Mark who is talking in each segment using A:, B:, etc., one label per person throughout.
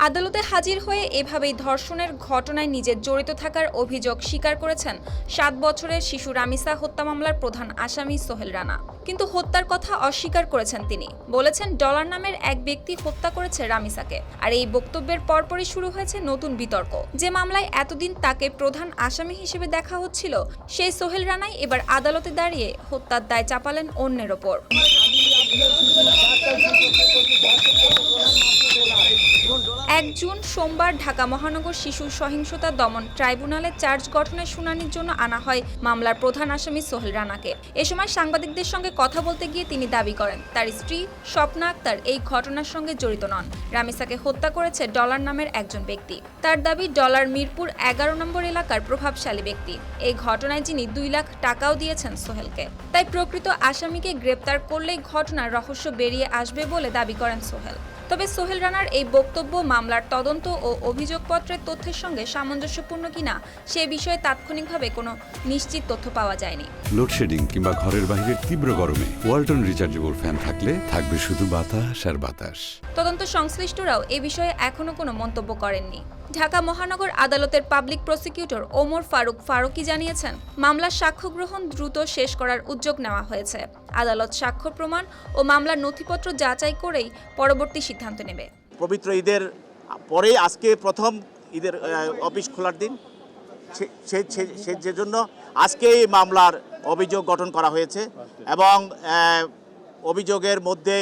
A: আদালতে হাজির হয়ে এভাবেই ধর্ষণের ঘটনায় নিজের জড়িত থাকার অভিযোগ স্বীকার করেছেন 7 বছরের শিশু রামিসা হত্যা মামলার প্রধান আসামি সোহেল রানা। কিন্তু হত্যার কথা অস্বীকার করেছেন তিনি। বলেছেন ডলার নামের এক ব্যক্তি হত্যা করেছে রামিসাকে। আর এই বক্তব্যের পরপরই শুরু হয়েছে নতুন বিতর্ক। যে মামলায় এতদিন তাকে প্রধান আসামি হিসেবে দেখা হচ্ছিল, সেই সোহেল রানাই এবার আদালতে দাঁড়িয়ে হত্যার দায় চাপালেন অন্যের ওপর। 1 জুন সোমবার ঢাকা মহানগর শিশু সহিংসতা দমন ট্রাইব্যুনালে চার্জ গঠনের শুনানির জন্য আনা হয় মামলার প্রধান আসামি সোহেল রানাকে। এ সময় সাংবাদিকদের সঙ্গে কথা বলতে গিয়ে তিনি দাবি করেন তার স্ত্রী স্বপ্না আক্তার এই ঘটনার সঙ্গে জড়িত নন। রামিসাকে হত্যা করেছে ডলার নামের একজন ব্যক্তি। তার দাবি ডলার মিরপুর 11 নম্বর এলাকার প্রভাবশালী ব্যক্তি। এই ঘটনায় যিনি 2 লাখ টাকাও দিয়েছেন সোহেলকে। তাই প্রকৃত আসামিকে গ্রেপ্তার করলেই ঘটনার রহস্য বেরিয়ে আসবে বলে দাবি করেন সোহেল। তবে সোহেল রানার এই বক্তব্য মামলার তদন্ত ও অভিযোগপত্রের তথ্যের সঙ্গে সামঞ্জস্যপূর্ণ কিনা সে বিষয়ে তাৎক্ষণিকভাবে কোনো নিশ্চিত তথ্য পাওয়া যায়নি।
B: লোডশেডিং কিংবা ঘরের বাইরের তীব্র গরমে ওয়ালটন রিচার্জেবল ফ্যান থাকলে থাকবে শুধু বাতাস আর বাতাস।
A: তদন্ত সংশ্লিষ্টরাও এ বিষয়ে এখনো কোনো মন্তব্য করেননি। ঢাকা মহানগর আদালতের পাবলিক প্রসিকিউটর ওমর ফারুকী জানিয়েছেন, মামলার সাক্ষ্য গ্রহণ দ্রুত শেষ করার উদ্যোগ নেওয়া হয়েছে। আদালত সাক্ষ্য প্রমাণ ও মামলার নথিপত্র যাচাই করেই পরবর্তী সিদ্ধান্ত নেবে।
C: পবিত্র ঈদের পরে আজকে প্রথম ঈদের অফিস খোলার দিন, সেজন্য আজকে এই মামলার অভিযোগ গঠন করা হয়েছে এবং অভিযোগের মধ্যে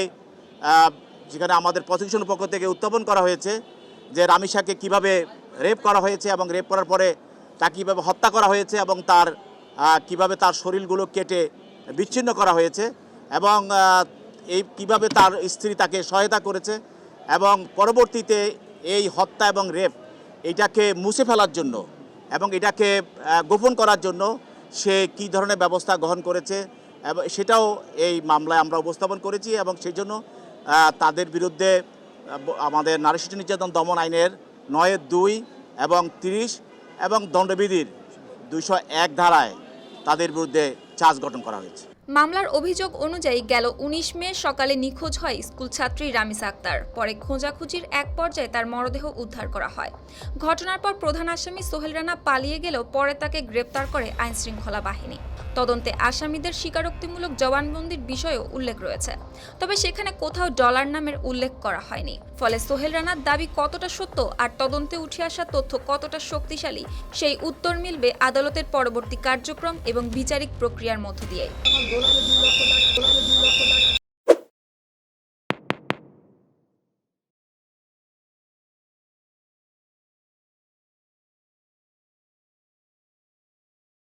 C: যেখানে আমাদের প্রসিকিউশনের পক্ষ থেকে উত্থাপন করা হয়েছে যে রামিসাকে কিভাবে রেপ করা হয়েছে এবং রেপ করার পরে তাকে কীভাবে হত্যা করা হয়েছে এবং তার কিভাবে তার শরীরগুলো কেটে বিচ্ছিন্ন করা হয়েছে এবং এই কিভাবে তার স্ত্রী তাকে সহায়তা করেছে এবং পরবর্তীতে এই হত্যা এবং রেপ এটাকে মুছে ফেলার জন্য এবং এটাকে গোপন করার জন্য সে কী ধরনের ব্যবস্থা গ্রহণ করেছে এবং সেটাও এই মামলায় আমরা উপস্থাপন করেছি এবং সেই জন্য তাদের বিরুদ্ধে আমাদের নারী শিশু নির্যাতন দমন আইনের 9(2) এবং 30 এবং দণ্ডবিধির 201 ধারায় তাদের বিরুদ্ধে চার্জ গঠন করা হয়েছে।
A: মামলার অভিযোগ অনুযায়ী গেল 19 মে সকালে নিখোঁজ হয় স্কুল ছাত্রী রামিসা আক্তার। পরে খোঁজাখুঁজির এক পর্যায়ে তার মরদেহ উদ্ধার করা হয়। ঘটনার পর প্রধান আসামি সোহেল রানা পালিয়ে গেলেও পরে তাকে গ্রেপ্তার করে আইনশৃঙ্খলা বাহিনী। তদন্তে আসামিদের স্বীকারোক্তিমূলক জবানবন্দির বিষয়েও উল্লেখ রয়েছে, তবে সেখানে কোথাও ডলার নামের উল্লেখ করা হয়নি। ফলে সোহেল রানার দাবি কতটা সত্য আর তদন্তে উঠে আসা তথ্য কতটা শক্তিশালী সেই উত্তর মিলবে আদালতের পরবর্তী কার্যক্রম এবং বিচারিক প্রক্রিয়ার মধ্য দিয়ে।